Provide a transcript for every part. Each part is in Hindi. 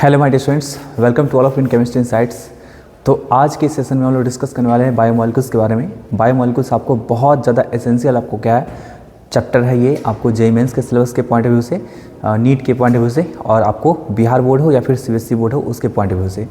Hello my dear students, welcome to all of in chemistry insights. तो आज के सेशन में हम लोग डिस्कस करने वाले हैं बायोमोलिक्यूल्स के बारे में। बायोमोलिक्यूल्स आपको बहुत ज़्यादा एसेंशियल आपको क्या है चैप्टर है ये, आपको जेईई मेंस के सिलेबस के पॉइंट ऑफ व्यू से, नीट के पॉइंट ऑफ व्यू से, और आपको बिहार बोर्ड हो या फिर सीबीएसई बोर्ड हो उसके पॉइंट ऑफ व्यू से।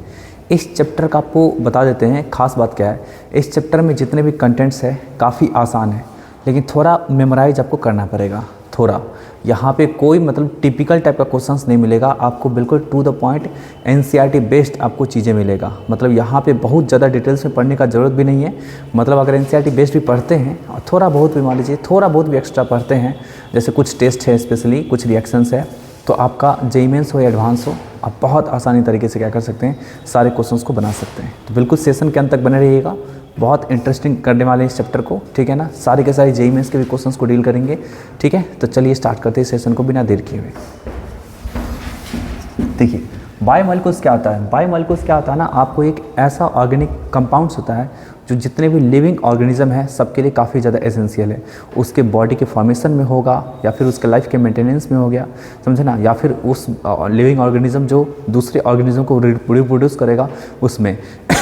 इस चैप्टर का आपको बता देते हैं खास बात क्या है। इस चैप्टर में जितने भी कंटेंट्स है काफ़ी आसान है, लेकिन थोड़ा मेमोराइज आपको करना पड़ेगा। थोड़ा यहाँ पे कोई मतलब टिपिकल टाइप का क्वेश्चंस नहीं मिलेगा आपको, बिल्कुल to the point NCERT based आपको चीज़ें मिलेगा। मतलब यहाँ पे बहुत ज़्यादा डिटेल्स में पढ़ने का ज़रूरत भी नहीं है। मतलब अगर एनसीईआरटी बेस्ड भी पढ़ते हैं और थोड़ा बहुत भी मान लीजिए थोड़ा बहुत भी एक्स्ट्रा पढ़ते हैं, जैसे कुछ टेस्ट है स्पेशली कुछ रिएक्शंस है, तो आपका जेईई मेंस हो या एडवांस हो, आप बहुत आसानी तरीके से क्या कर सकते हैं, सारे क्वेश्चंस को बना सकते हैं। तो बिल्कुल सेशन के अंत तक बने रहिएगा, बहुत इंटरेस्टिंग करने वाले हैं इस चैप्टर को, ठीक है ना। सारे के सारे जेईई मेंस के भी क्वेश्चंस को डील करेंगे, ठीक है। तो चलिए स्टार्ट करते हैं सेशन को बिना देर किए हुए। देखिए बायोमोलिक्यूल्स क्या होता है। बायोमोलिक्यूल्स क्या होता है ना, आपको एक ऐसा ऑर्गेनिक कंपाउंड्स होता है जो जितने भी लिविंग ऑर्गेनिज्म है सबके लिए काफ़ी ज़्यादा एसेंशियल है। उसके बॉडी के फॉर्मेशन में होगा या फिर उसके लाइफ के मेंटेनेंस में हो गया, समझे ना, या फिर उस लिविंग ऑर्गेनिज्म जो दूसरे ऑर्गेनिज्म को रिप्रोड्यूस करेगा उसमें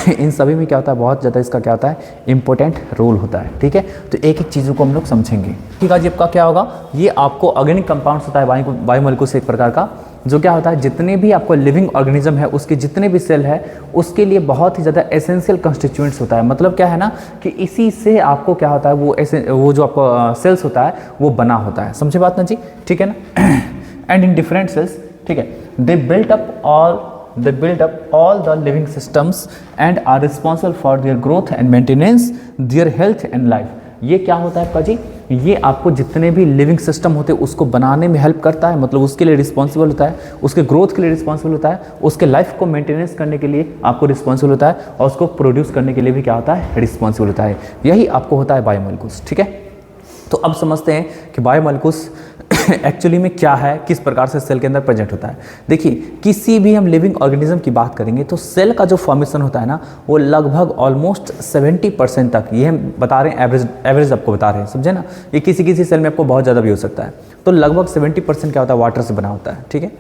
इन सभी में क्या होता है, बहुत ज़्यादा इसका क्या होता है, इंपॉर्टेंट रोल होता है, ठीक है। तो एक एक चीज़ों को हम लोग समझेंगे, ठीक है जी। आपका क्या होगा, ये आपको ऑर्गेनिक कंपाउंड्स होता है बायोमोलिक्यूल्स एक प्रकार का, जो क्या होता है जितने भी आपको लिविंग ऑर्गेनिज्म है उसके जितने भी सेल है उसके लिए बहुत ही ज़्यादा एसेंशियल कंस्टिट्यूएंट्स होता है। मतलब क्या है ना कि इसी से आपको क्या होता है वो जो आपको सेल्स होता है वो बना होता है, समझे बात ना जी, ठीक है ना। एंड इन डिफरेंट सेल्स, ठीक है, they built up all the living systems and are responsible for their growth and maintenance, their health and life. ये क्या होता है आपका जी, ये आपको जितने भी लिविंग सिस्टम होते हैं उसको बनाने में हेल्प करता है, मतलब उसके लिए रिस्पॉन्सिबल होता है, उसके ग्रोथ के लिए रिस्पॉन्सिबल होता है, उसके लाइफ को मेंटेनेंस करने के लिए आपको रिस्पॉन्सिबल होता है, और उसको प्रोड्यूस करने के लिए भी क्या होता है, रिस्पॉन्सिबल होता है। यही आपको होता है बायोमोलिक्यूल्स, ठीक है। तो अब समझते हैं कि बायोमोलिक्यूल्स एक्चुअली में क्या है, किस प्रकार से सेल के अंदर प्रेजेंट होता है। देखिए किसी भी हम लिविंग ऑर्गेनिज्म की बात करेंगे तो सेल का जो फॉर्मेशन होता है ना वो लगभग ऑलमोस्ट 70% तक, ये हम बता रहे हैं एवरेज आपको बता रहे हैं, समझे ना। ये किसी किसी सेल में आपको बहुत ज़्यादा भी हो सकता है। तो लगभग 70% क्या होता है, वाटर से बना होता है, ठीक है।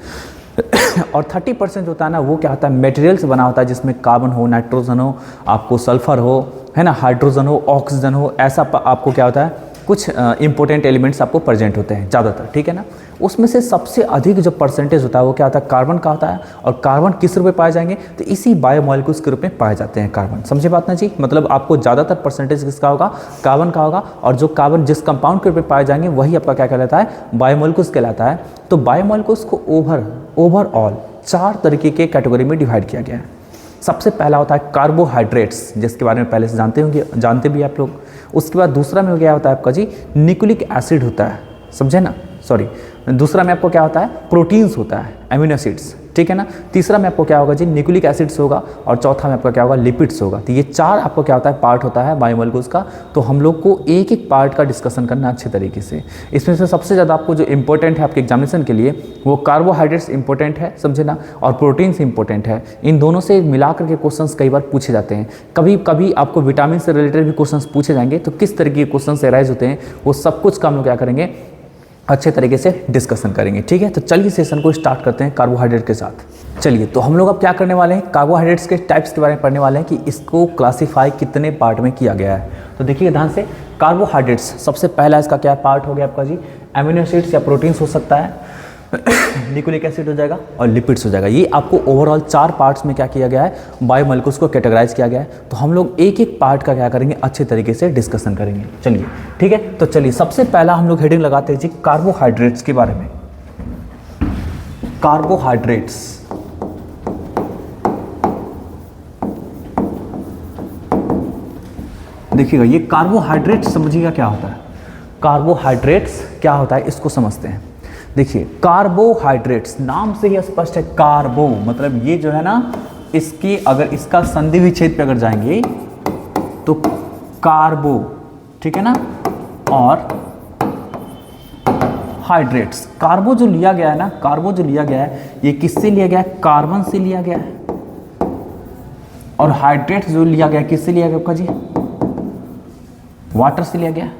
और 30% होता है ना वो क्या होता है, मटेरियल से बना होता है, जिसमें कार्बन हो, नाइट्रोजन हो, आपको सल्फर हो, है ना, हाइड्रोजन हो, ऑक्सीजन हो, ऐसा आपको क्या होता है कुछ इंपॉर्टेंट एलिमेंट्स आपको प्रेजेंट होते हैं ज़्यादातर, ठीक है ना। उसमें से सबसे अधिक जो परसेंटेज होता है वो क्या होता है, कार्बन का होता है। और कार्बन किस रूप में पाए जाएंगे, तो इसी बायोमोलिक्यूल्स के रूप में पाए जाते हैं कार्बन, समझे बात ना जी। मतलब आपको ज़्यादातर परसेंटेज किसका होगा, कार्बन का होगा, और जो कार्बन जिस कंपाउंड के रूप में पाए जाएंगे वही आपका क्या कहलाता है, बायोमोलिक्यूल्स कहलाता है। तो बायोमोलिक्यूल्स को ओवरऑल 4 तरीके के कैटेगरी में डिवाइड किया गया है। सबसे पहला होता है कार्बोहाइड्रेट्स, जिसके बारे में पहले से जानते भी आप लोग। उसके बाद दूसरा में क्या होता है आपका जी, न्यूक्लिक एसिड होता है, समझे ना, सॉरी। दूसरा में आपको क्या होता है, प्रोटीन्स होता है, एमिनो एसिड्स, ठीक है ना। तीसरा में आपको क्या होगा जी, न्यूक्लिक एसिड्स होगा, और चौथा में आपका क्या होगा, लिपिड्स होगा। तो ये 4 आपको क्या होता है, पार्ट होता है बायोमोलिक्यूल्स का। तो हम लोग को एक एक पार्ट का डिस्कशन करना अच्छे तरीके से। इसमें से सबसे ज़्यादा आपको जो इंपॉर्टेंट है आपके एग्जामिनेशन के लिए वो कार्बोहाइड्रेट्स इंपॉर्टेंट है, समझे ना, और प्रोटीन्स इंपॉर्टेंट है। इन दोनों से मिलाकर के क्वेश्चंस कई बार पूछे जाते हैं। कभी कभी आपको विटामिन से रिलेटेड भी क्वेश्चंस पूछे जाएंगे। तो किस तरीके के क्वेश्चंस एराइज होते हैं वो सब कुछ का हम लोग क्या करेंगे, अच्छे तरीके से डिस्कशन करेंगे, ठीक है। तो चलिए सेशन को स्टार्ट करते हैं कार्बोहाइड्रेट के साथ। चलिए तो हम लोग अब क्या करने वाले हैं, कार्बोहाइड्रेट्स के टाइप्स के बारे में पढ़ने वाले हैं कि इसको क्लासीफाई कितने पार्ट में किया गया है। तो देखिए ध्यान से, कार्बोहाइड्रेट्स सबसे पहला इसका क्या पार्ट हो गया आपका जी, एमिनो एसिड्स या प्रोटीन्स हो सकता है, न्यूक्लिक एसिड हो जाएगा, और लिपिड्स हो जाएगा। ये आपको ओवरऑल 4 पार्ट्स में क्या किया गया है, बायोमोलिक्यूल्स को कैटेगराइज किया गया है। तो हम लोग एक एक पार्ट का क्या करेंगे, अच्छे तरीके से डिस्कशन करेंगे, चलिए ठीक है। तो चलिए सबसे पहला हम लोग हेडिंग लगाते हैं जी कार्बोहाइड्रेट्स के बारे में। कार्बोहाइड्रेट्स, देखिएगा ये कार्बोहाइड्रेट्स समझिएगा क्या होता है। कार्बोहाइड्रेट्स क्या होता है इसको समझते हैं। देखिए कार्बोहाइड्रेट्स नाम से ही स्पष्ट है, कार्बो मतलब ये जो है ना, इसकी अगर इसका संधि विच्छेद पे अगर जाएंगे तो कार्बो, ठीक है ना, और हाइड्रेट्स। कार्बो जो लिया गया है ना, कार्बो जो लिया गया है ये किससे लिया गया है, कार्बन से लिया गया है। और हाइड्रेट्स जो लिया गया किससे लिया गया आपका जी, वाटर से लिया गया।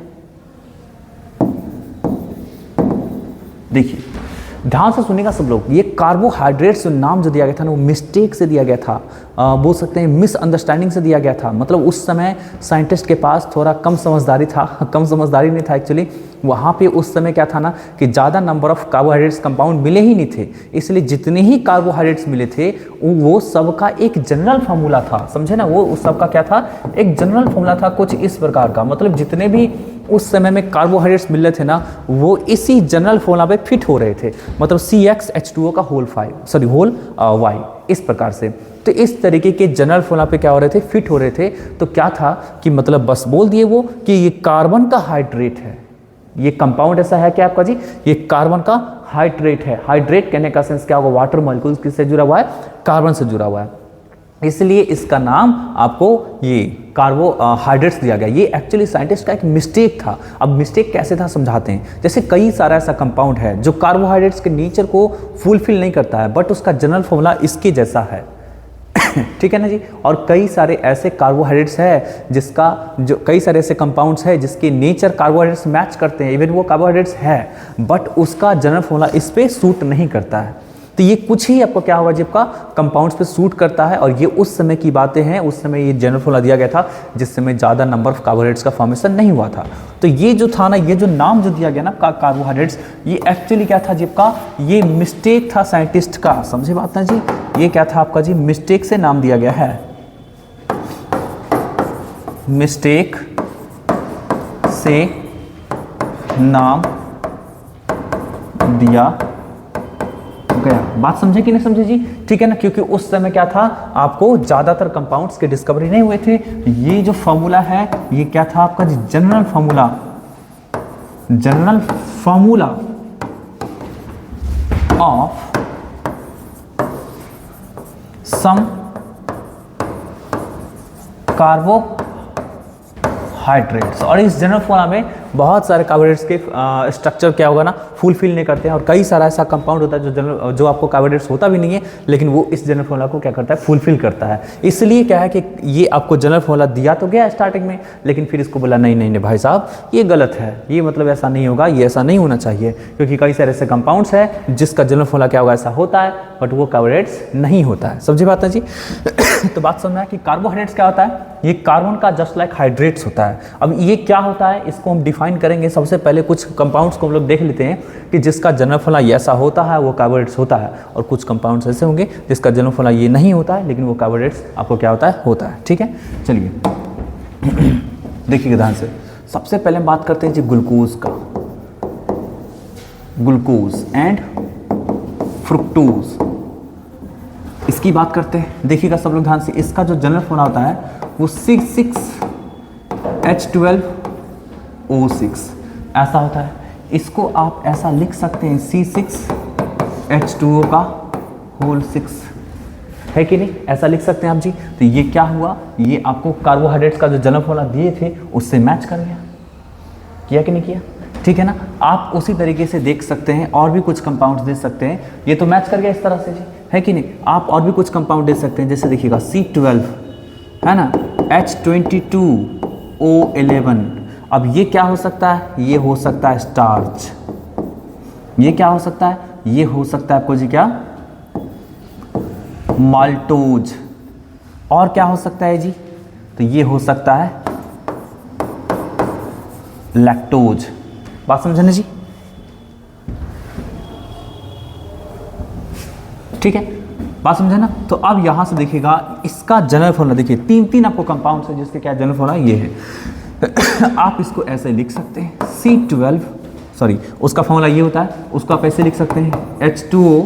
देखिए ध्यान से सुनिएगा सब लोग, ये कार्बोहाइड्रेट्स जो नाम जो दिया गया था ना वो मिस्टेक से दिया गया था, बोल सकते हैं मिसअंडरस्टैंडिंग से दिया गया था। मतलब उस समय साइंटिस्ट के पास थोड़ा कम समझदारी था, कम समझदारी नहीं था एक्चुअली, वहाँ पे उस समय क्या था ना कि ज़्यादा नंबर ऑफ कार्बोहाइड्रेट्स कंपाउंड मिले ही नहीं थे, इसलिए जितने ही कार्बोहाइड्रेट्स मिले थे वो सबका एक जनरल फार्मूला था, समझे ना, वो उस सबका क्या था, एक जनरल फार्मूला था कुछ इस प्रकार का। मतलब जितने भी उस समय में कार्बोहाइड्रेट्स मिल रहे थे ना वो इसी जनरल फॉर्मूला पे फिट हो रहे थे, मतलब CxH2O का होल y इस प्रकार से। तो इस तरीके के जनरल फॉर्मूला पे क्या हो रहे थे, फिट हो रहे थे। तो क्या था कि मतलब बस बोल दिए वो कि ये कार्बन का हाइड्रेट है, ये कंपाउंड ऐसा है क्या आपका जी, ये कार्बन का हाइड्रेट है। हाइड्रेट कहने का सेंस क्या होगा, वाटर मॉलिक्यूल्स किससे जुड़ा हुआ है, कार्बन से जुड़ा हुआ है, इसलिए इसका नाम आपको ये कार्बोहाइड्रेट्स दिया गया। ये एक्चुअली साइंटिस्ट का एक मिस्टेक था। अब मिस्टेक कैसे था समझाते हैं। जैसे कई सारा ऐसा कंपाउंड है जो कार्बोहाइड्रेट्स के नेचर को फुलफिल नहीं करता है, बट उसका जनरल फॉर्मूला इसके जैसा है ठीक है ना जी। और कई सारे ऐसे कार्बोहाइड्रेट्स है जिसका जो कई सारे ऐसे कंपाउंड्स है जिसके नेचर कार्बोहाइड्रेट्स मैच करते हैं, इवन वो कार्बोहाइड्रेट्स है बट उसका जनरल फॉर्मूला इस पे सूट नहीं करता है। तो ये कुछ ही आपको क्या होगा जिसका कंपाउंड्स पे सूट करता है, और ये उस समय की बातें हैं, उस समय ये जनरल फॉर्मूला दिया गया था जिस समय ज़्यादा नंबर ऑफ कार्बोहाइड्रेट्स का फॉर्मेशन नहीं हुआ था। तो ये जो था ना, ये जो नाम जो दिया गया ना कार्बोहाइड्रेट्स, ये एक्चुअली क्या था जिसका, ये मिस्टेक था साइंटिस्ट का, समझे बात ना जी। ये क्या था आपका जी, मिस्टेक से नाम दिया गया है, मिस्टेक से नाम दिया गया। बात समझे कि नहीं समझे जी, ठीक है ना। क्योंकि उस समय क्या था, आपको ज्यादातर कंपाउंड्स के डिस्कवरी नहीं हुए थे। ये जो फॉर्मूला है ये क्या था आपका जी, general formula, general formula of some carbohydrates. और इस जनरल फॉर्मूला में बहुत सारे कार्बोहाइड्रेट्स के स्ट्रक्चर क्या होगा ना, फुलफिल नहीं करते हैं, और कई सारा ऐसा कंपाउंड होता है जो आपको कार्बोहाइड्रेट्स होता भी नहीं है, लेकिन वो इस जनरल फॉर्मूला को क्या करता है, फुलफिल करता है। इसलिए क्या है कि ये आपको जनरल फॉर्मूला दिया तो गया स्टार्टिंग में, लेकिन फिर इसको बोला नहीं नहीं नहीं भाई साहब ये गलत है, ये मतलब ऐसा नहीं होगा, ये ऐसा नहीं होना चाहिए, क्योंकि कई सारे ऐसे कंपाउंड्स है जिसका जनरल फॉर्मूला क्या होगा, ऐसा होता है बट वो कार्बोहाइड्रेट्स नहीं होता है। समझी बात है जी तो बात समझना है कि कार्बोहाइड्रेट्स क्या होता है, ये कार्बन का जस्ट लाइक हाइड्रेट्स होता है। अब ये क्या होता है इसको हम डिफाइन करेंगे। सबसे पहले कुछ कंपाउंड्स को हम लोग देख लेते हैं कि जिसका जनरल फॉर्मूला ऐसा होता है वो कार्बोहाइड्रेट्स होता है, और कुछ कंपाउंड्स ऐसे होंगे जिसका जनरल फॉर्मूला ये नहीं होता है लेकिन वो कार्बोहाइड्रेट्स आपको क्या होता है, ठीक है। चलिए देखिए ध्यान से, सबसे पहले हम बात करते हैं जी ग्लूकोज का, ग्लूकोज एंड फ्रुक्टोज, इसकी बात करते हैं। देखिएगा सब लोग ध्यान से, इसका जो जनरल फॉर्मूला होता है वो 6,6H12O6 ऐसा होता है। इसको आप ऐसा लिख सकते हैं C6H2O का होल 6, है कि नहीं, ऐसा लिख सकते हैं आप जी। तो ये क्या हुआ, ये आपको कार्बोहाइड्रेट्स का जो जनरल फॉर्मूला दिए थे उससे मैच कर गया, किया कि नहीं किया, ठीक है ना। आप उसी तरीके से देख सकते हैं, और भी कुछ कंपाउंड्स दे सकते हैं, ये तो मैच कर गया इस तरह से जी, है कि नहीं। आप और भी कुछ कंपाउंड दे सकते हैं, जैसे देखिएगा C12 है ना, H22O11। अब ये क्या हो सकता है, ये हो सकता है स्टार्च, ये क्या हो सकता है, ये हो सकता है आपको जी क्या, माल्टोज, और क्या हो सकता है जी, तो ये हो सकता है लैक्टोज। बात समझे ना जी, ठीक है, बात समझे ना। तो अब यहां से देखिएगा इसका जनरल फॉर्मूला, देखिए तीन आपको कंपाउंड्स है जिसके क्या जनरल फॉर्मूला ये है आप इसको ऐसे लिख सकते हैं C12, सॉरी उसका फॉर्मूला ये होता है, उसको आप ऐसे लिख सकते हैं H2O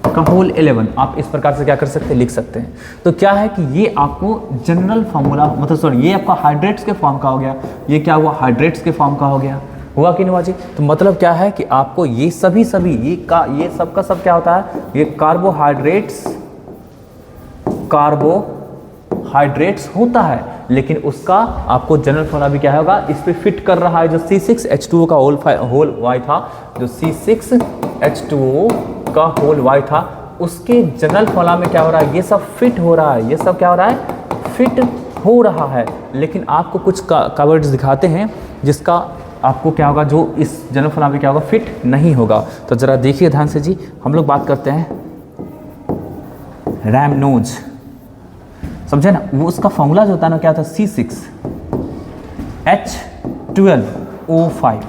का होल 11। आप इस प्रकार से क्या कर सकते हैं, लिख सकते हैं। तो क्या है कि ये आपको जनरल फॉर्मूला, मतलब सॉरी ये आपका हाइड्रेट्स के फॉर्म का हो गया, ये क्या हुआ, हाइड्रेट्स के फॉर्म का हो गया, हुआ कि नहीं हुआ जी। तो मतलब क्या है कि आपको ये सभी ये सब का सब क्या होता है, ये कार्बोहाइड्रेट्स होता है, लेकिन उसका आपको जनरल फॉर्मूला भी क्या होगा, इस पे फिट कर रहा है। जो C6H2O का होल y था, जो C6H2O का होल y था, उसके जनरल फॉर्मूला में क्या हो रहा है, ये सब फिट हो रहा है, ये सब क्या हो रहा है, फिट हो रहा है। लेकिन आपको कुछ कार्बोहाइड्रेट्स दिखाते हैं जिसका आपको क्या होगा, जो इस जनरल फॉर्मूला में क्या होगा, फिट नहीं होगा। तो ज़रा देखिए ध्यान से जी, हम लोग बात करते हैं रैमनोज, समझे ना, वो उसका फॉर्मूला जो होता है ना क्या था, C6H12O5।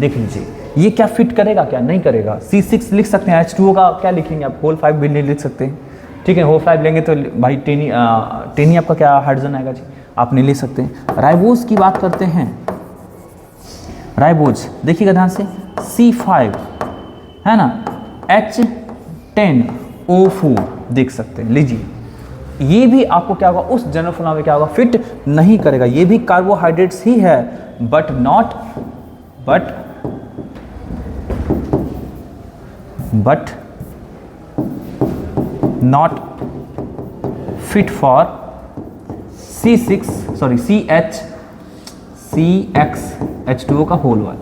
देख लीजिए ये क्या फिट करेगा, क्या नहीं करेगा। C6 लिख सकते हैं, H2O का क्या लिखेंगे आप, होल 5 भी नहीं लिख सकते हैं, ठीक है। होल 5 लेंगे तो भाई 10 ही आपका क्या हाइड्रोजन आएगा जी, आप नहीं ले सकते हैं। राइबोज की बात करते हैं, राइबोज देखिएगा ध्यान से, C5 है ना, H10O4 देख सकते हैं। लीजिए ये भी आपको क्या होगा, उस जनरल फॉर्मूला में क्या होगा, फिट नहीं करेगा। ये भी कार्बोहाइड्रेट्स ही है, but not fit for CHH2O का होल वाल,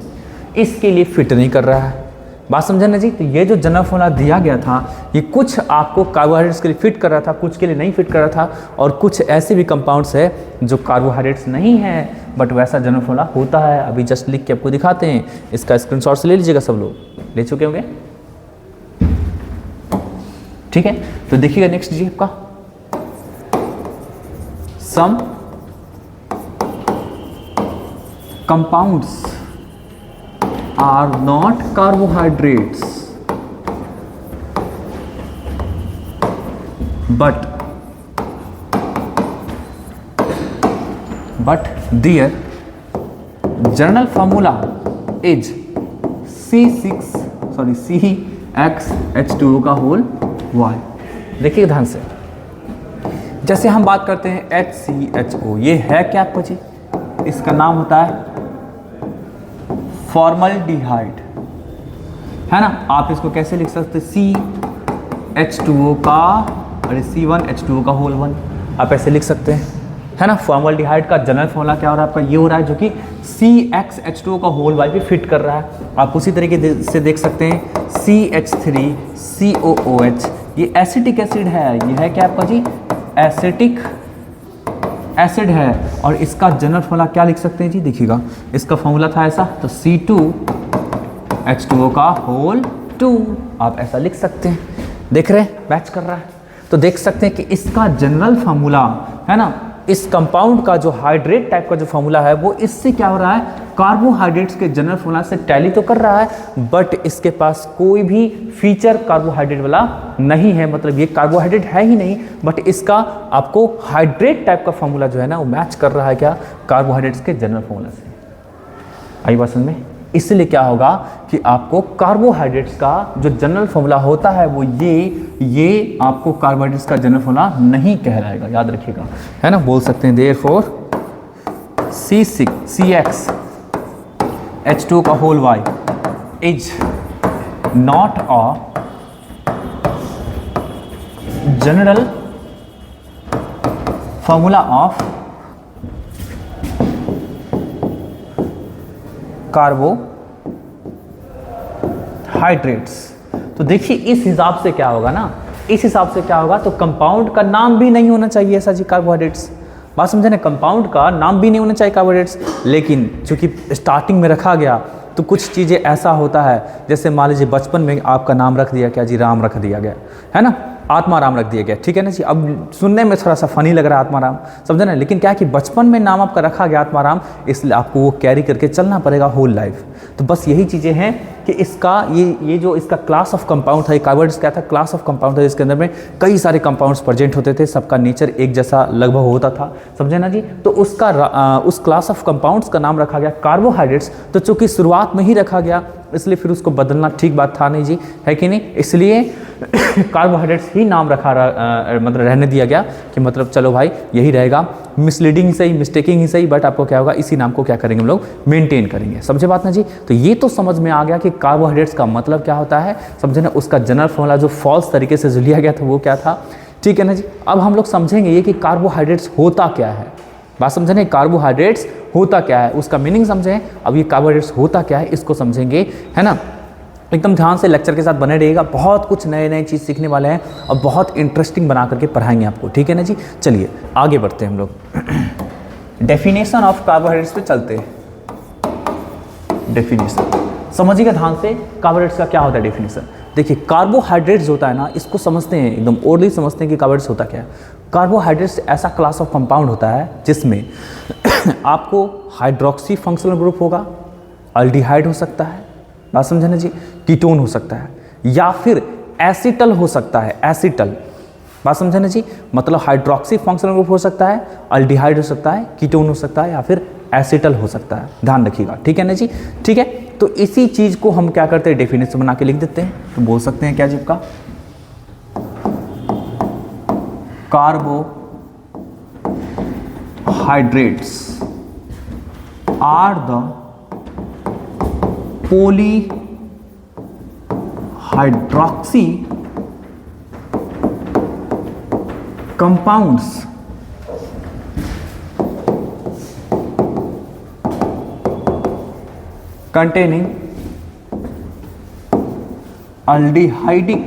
इसके लिए फिट नहीं कर रहा है। बात समझे ना जी। तो ये जो जनरल फॉर्मूला दिया गया था, ये कुछ आपको कार्बोहाइड्रेट्स के लिए फिट कर रहा था, कुछ के लिए नहीं फिट कर रहा था, और कुछ ऐसे भी कंपाउंड्स है जो कार्बोहाइड्रेट्स नहीं है बट वैसा जनरल फॉर्मूला होता है। अभी जस्ट लिख के आपको दिखाते हैं, इसका स्क्रीनशॉट से ले लीजिएगा, सब लोग ले चुके होंगे, ठीक है। तो देखिएगा नेक्स्ट जी आपका सम compounds are not carbohydrates but their general formula is CHH2O का होल वाई। देखिए ध्यान से, जैसे हम बात करते हैं HCHO, ये है क्या आपको जी, इसका नाम होता है फॉर्मल्डिहाइड, है ना। आप इसको कैसे लिख सकते हैं, CH2O का, अरे C1H2O का होल 1, आप ऐसे लिख सकते हैं, है ना। फॉर्मल्डिहाइड का जनरल फॉर्मूला क्या हो रहा है आपका, ये हो रहा है, जो कि CXH2O का होल वाई भी फिट कर रहा है। आप उसी तरीके से देख सकते हैं CH3COOH, ये एसिटिक एसिड है, ये है क्या आपका जी, एसिटिक एसिड है। और इसका जनरल फॉर्मूला क्या लिख सकते हैं जी, देखिएगा इसका फॉर्मूला था ऐसा, तो C2H2O का होल 2, आप ऐसा लिख सकते हैं। देख रहे हैं मैच कर रहा है। तो देख सकते हैं कि इसका जनरल फॉर्मूला है ना, इस कंपाउंड का जो हाइड्रेट टाइप का जो फॉर्मूला है वो इससे क्या हो रहा है, कार्बोहाइड्रेट्स के जनरल फॉर्मूला से टैली तो कर रहा है, बट इसके पास कोई भी फीचर कार्बोहाइड्रेट वाला नहीं है। मतलब ये कार्बोहाइड्रेट है ही नहीं, बट इसका आपको हाइड्रेट टाइप का फॉर्मूला जो है ना वो मैच कर रहा है क्या, कार्बोहाइड्रेट्स के जनरल फॉर्मूला से। आई बात समझ में। इसलिए क्या होगा कि आपको कार्बोहाइड्रेट्स का जो जनरल फॉर्मूला होता है वो ये आपको कार्बोहाइड्रेट्स का जनरल फॉर्मूला नहीं कहलाएगा, याद रखिएगा, है ना। बोल सकते हैं देयरफॉर CHH2O का whole Y is not a general formula of carbohydrates. तो देखिए इस हिसाब से क्या होगा ना, इस हिसाब से क्या होगा, तो कंपाउंड का नाम भी नहीं होना चाहिए ऐसा जी, कार्बोहाइड्रेट्स। बात समझे ना, कंपाउंड का नाम भी नहीं होना चाहिए कार्बोहाइड्रेट्स, लेकिन चूंकि स्टार्टिंग में रखा गया तो कुछ चीज़ें ऐसा होता है, जैसे मान लीजिए बचपन में आपका नाम रख दिया क्या जी, राम रख दिया गया, है ना, आत्माराम रख दिया गया, ठीक है ना जी। अब सुनने में थोड़ा सा फनी लग रहा है आत्माराम, समझे ना, लेकिन क्या है कि बचपन में नाम आपका रखा गया आत्माराम, इसलिए आपको वो कैरी करके चलना पड़ेगा होल लाइफ। तो बस यही चीज़ें हैं कि इसका ये जो इसका क्लास ऑफ कंपाउंड था, ये कार्बोहाइड्रेट्स क्या था, क्लास ऑफ कंपाउंड था, जिसके अंदर में कई सारे कंपाउंड्स प्रेजेंट होते थे, सबका नेचर एक जैसा लगभग होता था, समझे ना जी। तो उसका उस क्लास ऑफ कंपाउंड्स का नाम रखा गया कार्बोहाइड्रेट्स। तो चूंकि शुरुआत में ही रखा गया, इसलिए फिर उसको बदलना ठीक बात था नहीं जी, है कि नहीं। इसलिए कार्बोहाइड्रेट्स ही नाम रखा मतलब रहने दिया गया कि मतलब चलो भाई यही रहेगा, मिसलीडिंग सही, मिस्टेकिंग ही सही, बट आपको क्या होगा, इसी नाम को क्या करेंगे हम लोग, मेंटेन करेंगे, समझे बात ना जी। तो ये तो समझ में आ गया कि कार्बोहाइड्रेट्स का मतलब क्या होता है, समझे ना। उसका जनरल फॉर्मूला जो फॉल्स तरीके से जो लिया गया था वो क्या था, ठीक है ना जी। अब हम लोग समझेंगे ये कि कार्बोहाइड्रेट्स होता क्या है, बात समझे ना, कार्बोहाइड्रेट्स होता क्या है, उसका मीनिंग समझें। अब ये कार्बोहाइड्रेट्स होता क्या है इसको समझेंगे, है ना। एकदम ध्यान से लेक्चर के साथ बने रहिएगा, बहुत कुछ नए चीज़ सीखने वाले हैं और बहुत इंटरेस्टिंग बना करके पढ़ाएंगे आपको, ठीक है ना जी। चलिए आगे बढ़ते हैं हम लोग डेफिनेशन ऑफ कार्बोहाइड्रेट्स पे चलते हैं। डेफिनेशन समझिएगा ध्यान से। कार्बोहाइड्रेट्स का क्या होता है डेफिनेशन। देखिए कार्बोहाइड्रेट्स होता है ना, इसको समझते हैं एकदम ओरली समझते हैं कि कार्बोहाइड्रेट्स होता क्या है। कार्बोहाइड्रेट्स ऐसा क्लास ऑफ कंपाउंड होता है जिसमें आपको हाइड्रोक्सी फंक्शनल ग्रुप होगा, अल्डिहाइड हो सकता है, बात समझे ना जी, कीटोन हो सकता है, या फिर एसिटल हो सकता है, एसिटल, बात समझे ना जी, मतलब हाइड्रोक्सी फंक्शनल ग्रुप हो सकता है, अल्डिहाइड हो सकता है, कीटोन हो सकता है, या फिर एसिटल हो सकता है। ध्यान रखिएगा, ठीक है ना जी, ठीक है। तो इसी चीज को हम क्या करते हैं, डेफिनेशन बना के लिख देते हैं। तो बोल सकते हैं क्या जी, का carbohydrates are the polyhydroxy compounds containing aldehydic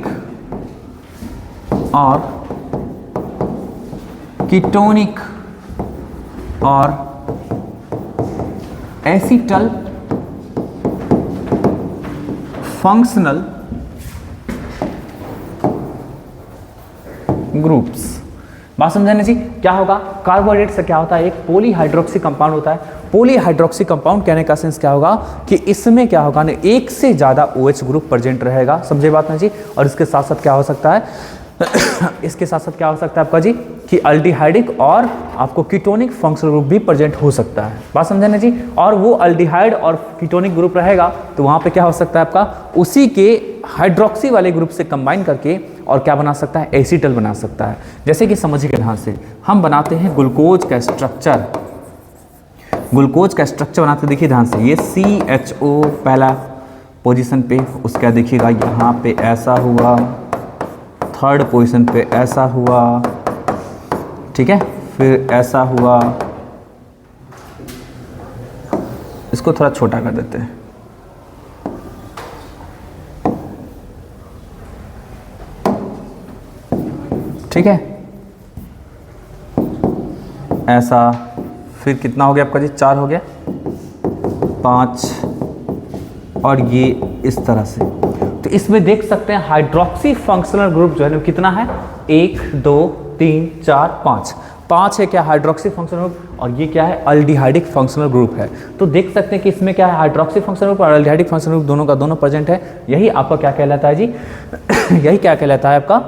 or ketonic और एसिटल फंक्शनल ग्रुप्स। बात समझाने जी, क्या होगा, कार्बोहाइड्रेट से क्या होता है, एक पॉलीहाइड्रोक्सी कंपाउंड होता है। पॉलीहाइड्रोक्सी कंपाउंड कहने का सेंस क्या होगा कि इसमें क्या होगा ना, एक से ज्यादा OH ग्रुप प्रेजेंट रहेगा, समझे बात ना जी। और इसके साथ साथ क्या हो सकता है इसके साथ साथ क्या हो सकता है आपका जी कि अल्डिहाइडिक और आपको कीटोनिक फंक्शनल ग्रुप भी प्रेजेंट हो सकता है, बात समझे ना जी। और वो अल्डिहाइड और कीटोनिक ग्रुप रहेगा तो वहां पे क्या हो सकता है आपका, उसी के हाइड्रोक्सी वाले ग्रुप से कंबाइन करके और क्या बना सकता है, एसिटल बना सकता है। जैसे कि समझिए ध्यान से, हम बनाते हैं ग्लूकोज का स्ट्रक्चर, ग्लूकोज का स्ट्रक्चर बनाते, देखिए ध्यान से, ये CHO पहला पोजीशन पे, उसका देखिएगा यहाँ पे ऐसा हुआ, थर्ड पोजीशन पे ऐसा हुआ, ठीक है, फिर ऐसा हुआ, इसको थोड़ा छोटा कर देते हैं, ठीक है, ऐसा, फिर कितना हो गया आपका जी, 4 हो गया, 5, और ये इस तरह से। तो इसमें देख सकते हैं हाइड्रोक्सी फंक्शनल ग्रुप जो है वो कितना है, 1 2 3 4 5 है क्या हाइड्रोक्सी फंक्शनल ग्रुप, और ये क्या है, अल्डिहाइडिक फंक्शनल ग्रुप है। तो देख सकते हैं कि इसमें क्या है, हाइड्रोक्सी फंक्शनल ग्रुप और अल्डिहाइडिक फंक्शनल ग्रुप दोनों का दोनों प्रेजेंट है। यही आपका क्या कहलाता है जी यही क्या कहलाता है आपका,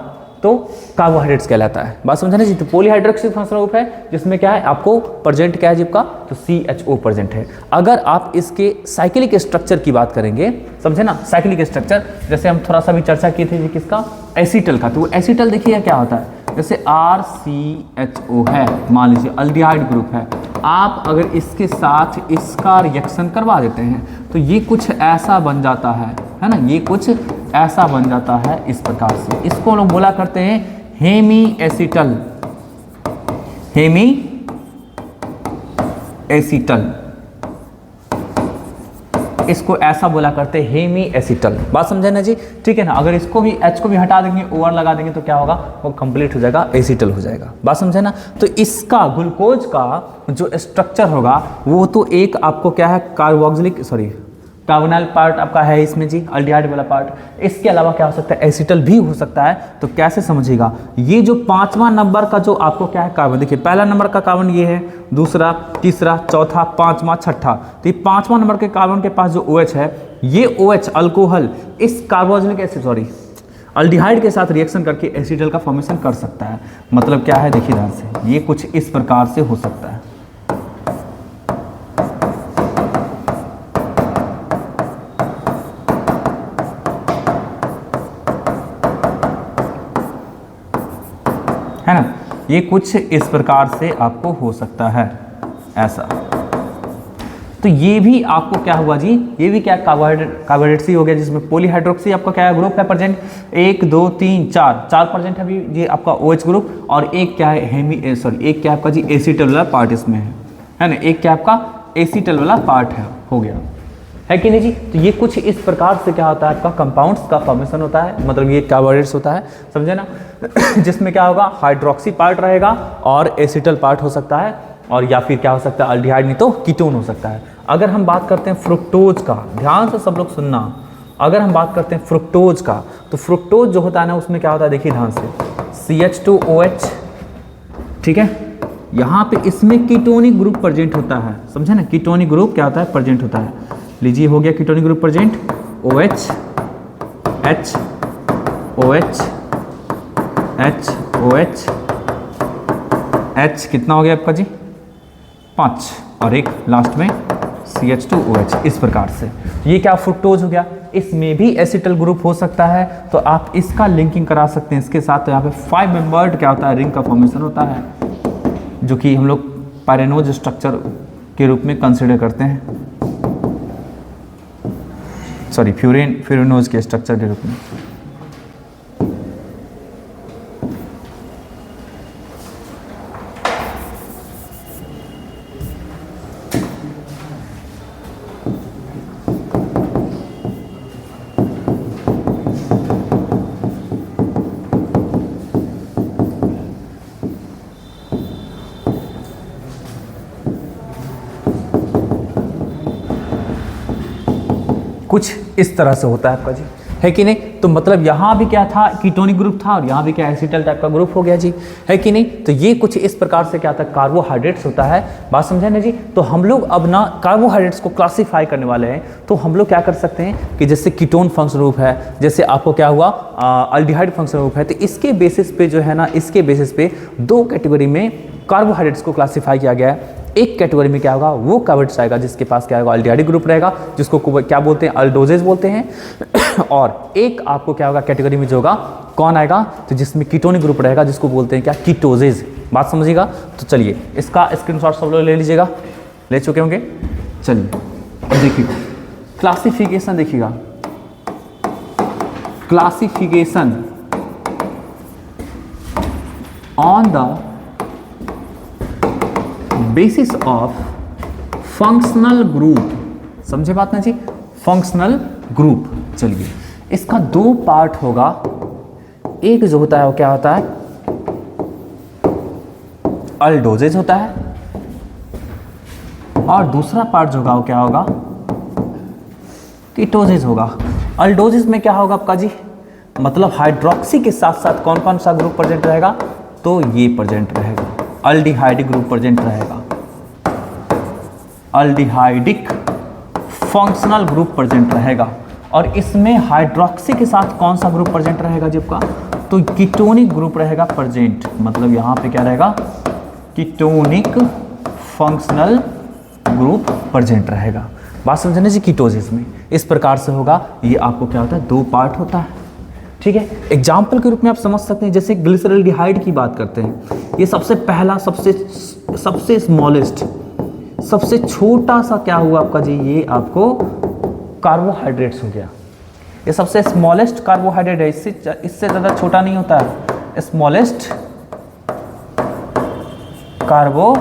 तो कार्बोहाइड्रेट्स कहलाता है, बात समझे ना जी। तो पॉलीहाइड्रोक्सी फंक्शनल ग्रुप है जिसमें क्या है आपको प्रेजेंट क्या है जी आपका, तो CHO प्रेजेंट है। अगर आप इसके साइक्लिक स्ट्रक्चर की बात करेंगे, समझे ना, साइक्लिक स्ट्रक्चर, जैसे हम थोड़ा सा भी चर्चा किए थे जी किसका, एसिटल का। तो वो एसिटल देखिए क्या होता है, जैसे RCHO है, मान लीजिए अल्डिहाइड ग्रुप है, आप अगर इसके साथ इसका रिएक्शन करवा देते हैं तो ये कुछ ऐसा बन जाता है ना, ये कुछ ऐसा बन जाता है इस प्रकार से। इसको हम लोग बोला करते हैं हेमी एसिटल, हेमी एसिटल, इसको ऐसा बोला करते हैं हेमी एसिटल, बात समझे ना जी, ठीक है ना। अगर इसको भी H को भी हटा देंगे, OR लगा देंगे तो क्या होगा, वो कंप्लीट हो जाएगा, एसिटल हो जाएगा, बात समझे ना। तो इसका ग्लूकोज का जो स्ट्रक्चर होगा वो तो एक आपको क्या है, कार्बोक्सिलिक कार्बोनाइल पार्ट आपका है इसमें जी, अल्डिहाइड वाला पार्ट। इसके अलावा क्या हो सकता है, एसिटल भी हो सकता है। तो कैसे समझिएगा, ये जो 5वां नंबर का जो आपको क्या है कार्बन, देखिए पहला नंबर का कार्बन ये है, दूसरा, तीसरा, चौथा, 5वां, छठा, तो ये 5वां नंबर के कार्बन के पास जो OH है, ये OH अल्कोहल इस कार्बोक्सिलिक एसिड अल्डिहाइड के साथ रिएक्शन करके एसिटल का फॉर्मेशन कर सकता है। मतलब क्या है, देखिए ध्यान से, ये कुछ इस प्रकार से हो सकता है, है ना, ये कुछ इस प्रकार से आपको हो सकता है ऐसा। तो ये भी आपको क्या हुआ जी, ये भी क्या कार्बोहाइड्रेट्स ही हो गया, जिसमें पॉलीहाइड्रोक्सी आपका क्या है ग्रुप है प्रेजेंट, 1 2 3 4 प्रेजेंट है अभी ये आपका OH ग्रुप, और एक क्या है एक क्या आपका जी एसिटल वाला पार्ट इसमें है ना, एक क्या आपका एसिटल वाला पार्ट हो गया, है कि नहीं जी। तो ये कुछ इस प्रकार से क्या होता है आपका कंपाउंड्स का फॉर्मेशन होता है, मतलब ये कार्बोहाइड्रेट्स होता है, समझे ना जिसमें क्या होगा, हाइड्रोक्सी पार्ट रहेगा और एसिटल पार्ट हो सकता है, और या फिर क्या हो सकता है, अल्डिहाइड नहीं तो कीटोन हो सकता है। अगर हम बात करते हैं फ्रुक्टोज का, ध्यान से सब लोग सुनना, अगर हम बात करते हैं फ्रुक्टोज का, तो फ्रुक्टोज जो होता है ना उसमें क्या होता है, देखिए ध्यान से, CH2OH, ठीक है, यहाँ पे इसमें कीटोनिक ग्रुप प्रेजेंट होता है, समझे ना, कीटोनिक ग्रुप क्या होता है, प्रेजेंट होता है। लीजिए हो गया ketonic group present, OH H OH H OH H कितना हो गया आपका जी, 5, और एक लास्ट में CH2OH, इस प्रकार से। ये क्या फ्रुक्टोज हो गया, इसमें भी एसिटल ग्रुप हो सकता है, तो आप इसका लिंकिंग करा सकते हैं इसके साथ। तो यहाँ पे 5 मेंबर्ड क्या होता है, रिंग का फॉर्मेशन होता है, जो कि हम लोग पायरेनोज स्ट्रक्चर के रूप में कंसिडर करते हैं, सॉरी फ्यूरेनोज के स्ट्रक्चर के रूप में। कुछ इस तरह से होता है आपका जी, है कि नहीं। तो मतलब यहाँ भी क्या था, कीटोनिक ग्रुप था, और यहाँ भी क्या एसिटल टाइप का ग्रुप हो गया जी, है कि नहीं। तो ये कुछ इस प्रकार से क्या था, कार्बोहाइड्रेट्स होता है, बात समझे ना जी। तो हम लोग अब ना कार्बोहाइड्रेट्स को क्लासीफाई करने वाले हैं, तो हम लोग क्या कर सकते हैं कि जैसे कीटोन फंक्शन ग्रुप है, जैसे आपको क्या हुआ अल्डिहाइड फंक्शन ग्रुप है, तो इसके बेसिस पे जो है ना, इसके बेसिस पे 2 कैटेगरी में कार्बोहाइड्रेट्स को क्लासीफाई किया गया है। एक कैटेगरी में क्या होगा, वो कार्बोहाइड्रेट्स आएगा जिसके पास क्या होगा, अल्डिहाइड ग्रुप रहेगा, जिसको क्या बोलते हैं, अल्डोजेज बोलते हैं। और एक आपको क्या होगा कैटेगरी में जो होगा, कौन आएगा, तो जिसमें कीटोनिक ग्रुप रहेगा, जिसको बोलते हैं क्या, कीटोजेज। बात समझिएगा। तो चलिए इसका स्क्रीनशॉट सब लोग ले लीजिएगा, ले चुके होंगे। चलिए अब देखिएगा क्लासिफिकेशन, देखिएगा classification on the basis of functional group, समझे बात ना जी, फंक्शनल ग्रुप। चलिए इसका 2 पार्ट होगा, एक जो होता है वो क्या होता है, अल्डोजेज होता है, और दूसरा पार्ट जो होगा वो क्या होगा, कीटोजेज होगा। अल्डोजेज में क्या होगा आपका जी, मतलब हाइड्रोक्सी के साथ साथ कौन कौन सा ग्रुप प्रेजेंट रहेगा, तो ये प्रेजेंट रहेगा, अल्डिहाइडिक ग्रुप प्रेजेंट रहेगा, अल्डिहाइडिक फंक्शनल ग्रुप प्रेजेंट रहेगा। और इसमें हाइड्रोक्सी के साथ कौन सा ग्रुप प्रेजेंट रहेगा जी आपका, तो कीटोनिक ग्रुप रहेगा प्रेजेंट, मतलब यहाँ पे क्या रहेगा, कीटोनिक फंक्शनल ग्रुप प्रेजेंट रहेगा। बात समझने जी, कीटोसिस में इस प्रकार से होगा। ये आपको क्या होता है, 2 पार्ट होता है, ठीक है। एग्जाम्पल के रूप में आप समझ सकते हैं, जैसे ग्लिसरल्डिहाइड की बात करते हैं, ये सबसे पहला, सबसे स्मॉलेस्ट, सबसे छोटा सा क्या हुआ आपका जी, ये आपको कार्बोहाइड्रेट्स हो गया। ये सबसे स्मॉलेस्ट कार्बोहाइड्रेट है, इससे ज़्यादा छोटा नहीं होता है, स्मॉलेस्ट कार्बोहाइड्रेट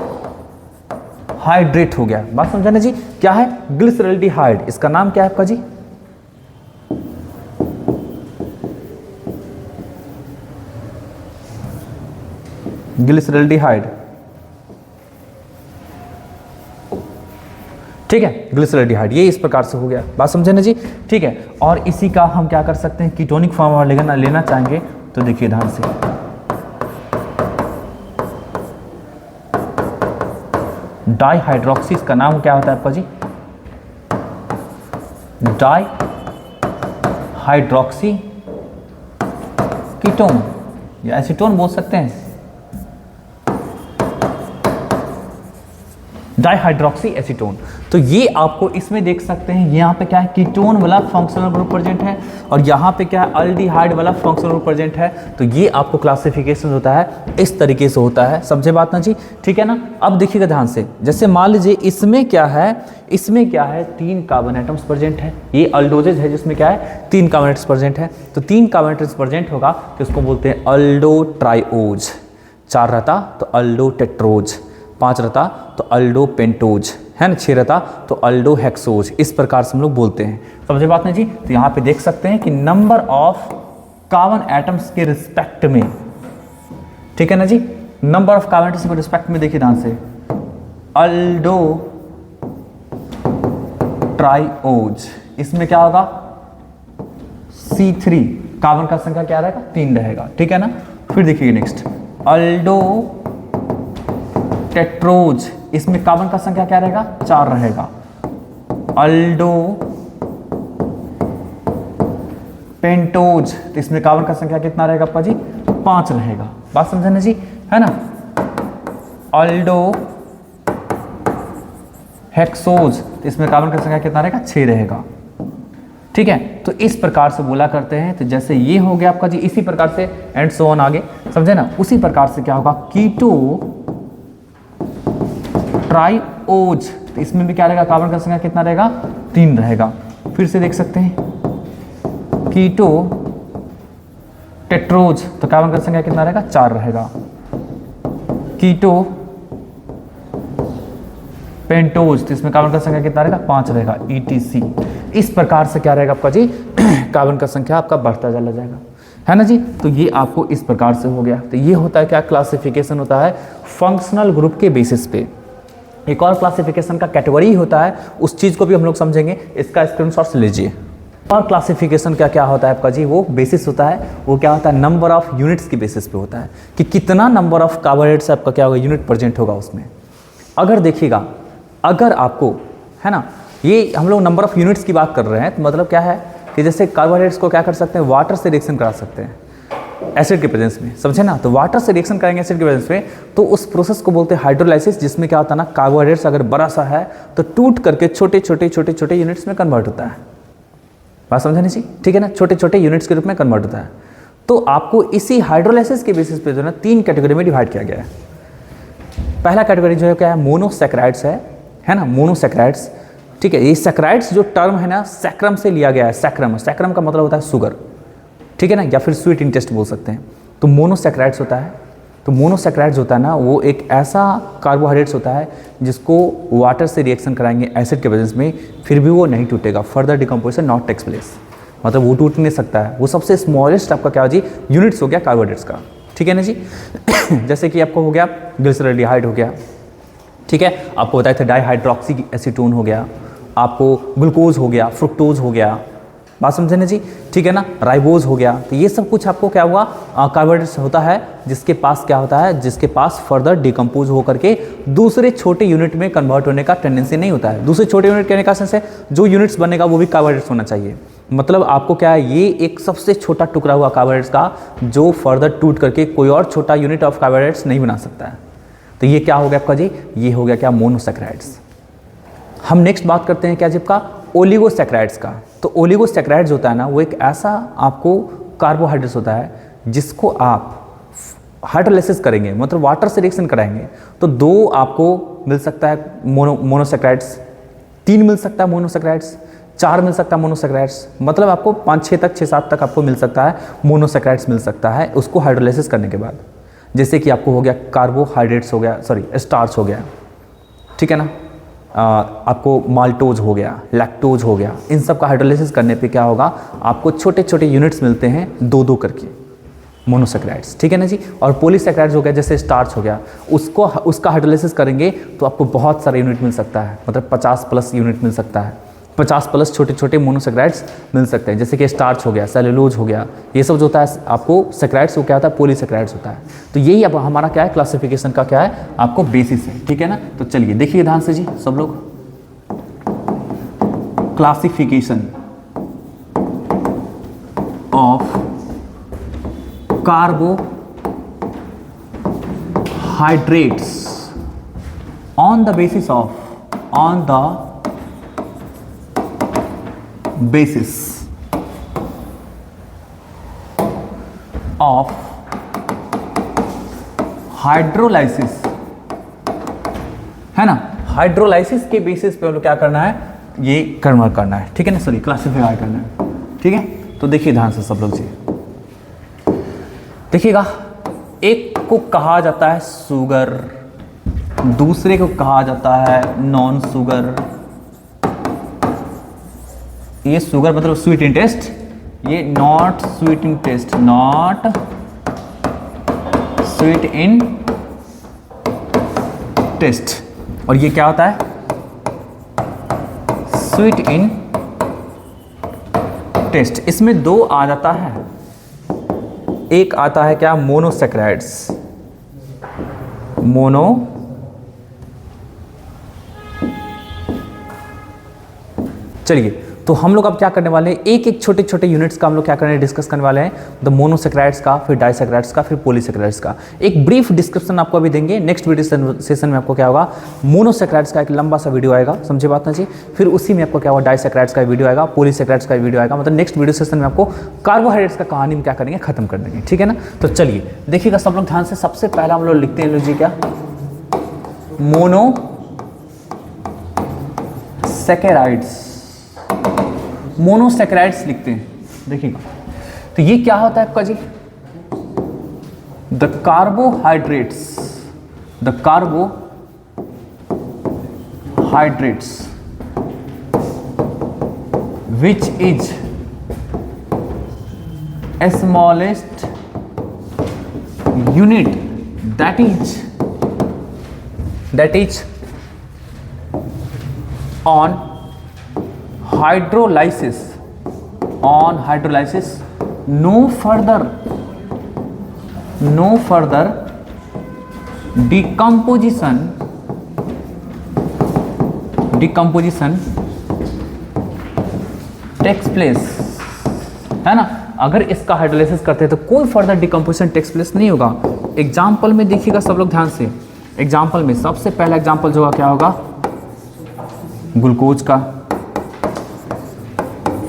हो गया। बात समझा ना जी, क्या है, ग्लिसरल्डिहाइड, इसका नाम क्या है आपका जी, ग्लिसरल्डिहाइड, ठीक है, ग्लिसरल्डिहाइड, ये इस प्रकार से हो गया। बात समझे ना जी, ठीक है। और इसी का हम क्या कर सकते हैं, कीटोनिक फॉर्म लेना चाहेंगे, तो देखिए ध्यान से, डाईहाइड्रोक्सी का नाम क्या होता है आपका जी, डाईहाइड्रोक्सी कीटोन या एसीटोन बोल सकते हैं, डाईहाइड्रोक्सी एसीटोन। तो ये आपको इसमें देख सकते हैं, यहाँ पे क्या है, कीटोन वाला फंक्शनल ग्रुप प्रेजेंट है, और यहाँ पे क्या है, अल्डिहाइड वाला फंक्शनल ग्रुप प्रेजेंट है। तो ये आपको क्लासिफिकेशन होता है, इस तरीके से होता है, समझे बात ना जी, ठीक है ना। अब देखिएगा ध्यान से, जैसे मान लीजिए इसमें क्या है, 3 कार्बन एटम्स प्रेजेंट है, ये अल्डोजेज है जिसमें क्या है, 3 कार्बन एटम्स प्रेजेंट है। तो 3 कार्बन एटम्स प्रेजेंट होगा तो इसको बोलते हैं अल्डोट्राइओज, 4 रहता तो अल्डोटेट्रोज, 5 रहता तो अल्डोपेंटोज, है ना, 6 रहता तो अल्डोहेक्सोज, इस प्रकार से हम लोग बोलते हैं, समझे बात नहीं जी। तो यहाँ पे देख सकते हैं कि नंबर ऑफ कार्बन एटम्स के रिस्पेक्ट में, ठीक है ना जी, नंबर ऑफ कार्बन एटम्स के रिस्पेक्ट में देखिए ध्यान से, ट्राइओज, इसमें क्या होगा C3, कार्बन का संख्या क्या रहेगा 3 रहेगा, ठीक है ना। फिर देखिए नेक्स्ट अल्डो टेट्रोज, इसमें कार्बन का संख्या क्या रहेगा 4 रहेगा। अल्डो पेंटोज, तो इसमें कार्बन का संख्या कितना रहेगा आपका जी 5 रहेगा। बात समझे ना जी, है ना। अल्डो हेक्सोज, तो इसमें कार्बन का संख्या कितना रहेगा 6 रहेगा, ठीक है। तो इस प्रकार से बोला करते हैं। तो जैसे ये हो गया आपका जी, इसी प्रकार से एंड सो ऑन आगे, समझे ना। उसी प्रकार से क्या होगा कीटो ट्राइओज, तो इसमें भी क्या रहेगा कार्बन का संख्या कितना रहेगा 3 रहेगा। फिर से देख सकते हैं कीटो टेट्रोज, तो कार्बन का संख्या कितना रहेगा 4 रहेगा। कीटो पेंटोज, तो इसमें कार्बन का संख्या कितना रहेगा 5 रहेगा, ETC। इस प्रकार से क्या रहेगा आपका जी कार्बन का संख्या आपका बढ़ता चला जाएगा, है ना जी। तो ये आपको इस प्रकार से हो गया। तो ये होता है क्या, क्लासिफिकेशन होता है फंक्शनल ग्रुप के बेसिस पे। एक और क्लासिफिकेशन का कैटेगरी होता है, उस चीज को भी हम लोग समझेंगे, इसका स्क्रीनशॉट लीजिए। और क्लासिफिकेशन क्या क्या होता है आपका जी, वो बेसिस होता है, वो क्या होता है नंबर ऑफ यूनिट्स के बेसिस पे होता है कि कितना नंबर ऑफ कार्बोहाइड्रेट्स आपका क्या होगा यूनिट प्रेजेंट होगा उसमें। अगर देखिएगा, अगर आपको, है ना, ये हम लोग नंबर ऑफ यूनिट्स की बात कर रहे हैं, तो मतलब क्या है कि जैसे कार्बोहाइड्रेट्स को क्या कर सकते हैं, वाटर से रिएक्शन करा सकते हैं एसिड के प्रेजेंस में, समझे ना। तो वाटर से रिएक्शन करेंगे एसिड के प्रेजेंस में, तो उस प्रोसेस को बोलते हैं हाइड्रोलाइसिस, जिसमें क्या होता है ना, कार्बोहाइड्रेट्स अगर बड़ा सा है तो टूट करके छोटे छोटे छोटे छोटे यूनिट्स में कन्वर्ट होता है। बात समझे नहीं, ठीक है ना, छोटे छोटे यूनिट्स के रूप में कन्वर्ट होता है। तो आपको इसी हाइड्रोलाइसिस के बेसिस पे जो है ना 3 कैटेगरी में डिवाइड किया गया है। पहला कैटेगरी जो है क्या है, मोनोसैकेराइड्स है ना, मोनोसैकेराइड्स, ठीक है। ये सैकेराइड्स जो टर्म है ना सैक्रम से लिया गया है, सैक्रम, सैक्रम का मतलब होता है शुगर, ठीक है ना, या फिर स्वीट इंटेस्ट बोल सकते हैं। तो मोनोसैकेराइड्स होता है। तो मोनोसैकेराइड्स होता है ना, वो एक ऐसा कार्बोहाइड्रेट्स होता है जिसको वाटर से रिएक्शन कराएंगे एसिड के प्रेजेंस में, फिर भी वो नहीं टूटेगा, further decomposition not takes place, मतलब वो टूट नहीं सकता है। वो सबसे स्मॉलेस्ट आपका क्या हो जी यूनिट्स हो गया कार्बोहाइड्रेट्स का, ठीक है ना जी। जैसे कि आपको हो गया ग्लिसरॉल्डिहाइड हो गया, ठीक है, आपको बताया था डाइहाइड्रोक्सी एसीटोन हो गया, आपको ग्लूकोज हो गया, फ्रुक्टोज हो गया, बात समझे ना जी, ठीक है ना, राइबोज हो गया। तो ये सब कुछ आपको क्या हुआ कार्बोहाइड्रेट्स होता है, जिसके पास क्या होता है, जिसके पास फर्दर डिकम्पोज होकर के दूसरे छोटे यूनिट में कन्वर्ट होने का टेंडेंसी नहीं होता है। दूसरे छोटे यूनिट कहने का सेंस है जो यूनिट्स बनेगा वो भी कार्बोहाइड्रेट्स होना चाहिए। मतलब आपको क्या है, ये एक सबसे छोटा टुकड़ा हुआ कार्बोहाइड्रेट्स का जो फर्दर टूट करके कोई और छोटा यूनिट ऑफ कार्बोहाइड्रेट्स नहीं बना सकता है। तो ये क्या हो गया आपका जी, ये हो गया क्या मोनोसैकेराइड्स। हम नेक्स्ट बात करते हैं क्या जी आपका ओलिगोसैकेराइड्स का। तो ओलिगोसैकेराइड्स होता है ना, वो एक ऐसा आपको कार्बोहाइड्रेट्स होता है जिसको आप हाइड्रोलाइसिस करेंगे, मतलब वाटर से रिएक्शन कराएंगे, तो 2 आपको मिल सकता है मोनोसैकेराइड्स, 3 मिल सकता है मोनोसैकेराइड्स, 4 मिल सकता है मोनोसैकेराइड्स, मतलब आपको 5-6 तक 6-7 तक आपको मिल सकता है मोनोसैकेराइड्स मिल सकता है उसको हाइड्रोलाइसिस करने के बाद। जैसे कि आपको हो गया कार्बोहाइड्रेट्स हो गया, सॉरी स्टार्च हो गया, ठीक है ना, आपको माल्टोज हो गया, लैक्टोज हो गया, इन सब का हाइड्रोलाइसिस करने पे क्या होगा, आपको छोटे छोटे यूनिट्स मिलते हैं 2-2 करके मोनोसैकेराइड्स, ठीक है ना जी। और पॉलीसैकेराइड्स हो गया, जैसे स्टार्च हो गया, उसका हाइड्रोलाइसिस करेंगे तो आपको बहुत सारा यूनिट मिल सकता है, मतलब 50+ यूनिट मिल सकता है, 50+ छोटे छोटे मोनोसैकेराइड्स मिल सकते हैं। जैसे कि स्टार्च हो गया, सेलुलोज हो गया, ये सब जो होता है आपको सैकेराइड्स को क्या होता है, पॉलीसैकेराइड्स होता है। तो यही अब हमारा क्या है क्लासिफिकेशन का क्या है आपको बेसिस है, ठीक है ना। तो चलिए देखिए ध्यान से जी सब लोग, classification of carbohydrates on the basis of hydrolysis, है ना। हाइड्रोलाइसिस के बेसिस पे हम लोग क्या करना है, ये कन्वर्ट करना है, ठीक है ना, सॉरी क्लासिफाई करना है, ठीक है। तो देखिए ध्यान से सब लोग जी, देखिएगा, एक को कहा जाता है शुगर, दूसरे को कहा जाता है नॉन शुगर। ये शुगर मतलब स्वीट इन टेस्ट, ये not sweet in taste, not sweet in taste. और ये क्या होता है स्वीट इन टेस्ट। इसमें दो आ जाता है, एक आता है क्या, मोनोसैकेराइड्स, मोनो चलिए तो हम लोग अब क्या करने वाले हैं, एक एक छोटे छोटे यूनिट्स का हम लोग क्या करने डिस्कस करने वाले हैं, द मोनोसैकेराइड्स का, फिर डाइसैकेराइड्स का, फिर पॉलीसैकेराइड्स का। एक ब्रीफ डिस्क्रिप्शन आपको अभी देंगे, नेक्स्ट वीडियो सेशन में आपको क्या होगा, मोनोसैकेराइड्स का एक लंबा सा वीडियो आएगा, समझे बात ना जी। फिर उसी में आपको क्या होगा, डाइसैकेराइड्स का वीडियो आएगा, पॉलीसैकेराइड्स का वीडियो आएगा, मतलब नेक्स्ट वीडियो सेशन में आपको कार्बोहाइड्रेट्स का कहानी में क्या करेंगे, खत्म कर देंगे, ठीक है ना। तो चलिए देखिएगा सब लोग ध्यान से, सबसे पहला हम लोग लिखते हैं जी क्या, मोनोसैकेराइड्स, मोनोसैकेराइड्स लिखते हैं, देखिएगा। तो ये क्या होता है आपका जी, the carbohydrates, the carbohydrates which is smallest unit that is on hydrolysis, no further decomposition takes place, है ना। अगर इसका हाइड्रोलाइसिस करते हैं तो कोई फर्दर डिकम्पोजिशन टेक्स प्लेस नहीं होगा। एग्जाम्पल में देखिएगा सब लोग ध्यान से, एग्जाम्पल में सबसे पहला एग्जाम्पल जो होगा क्या होगा, ग्लूकोज का,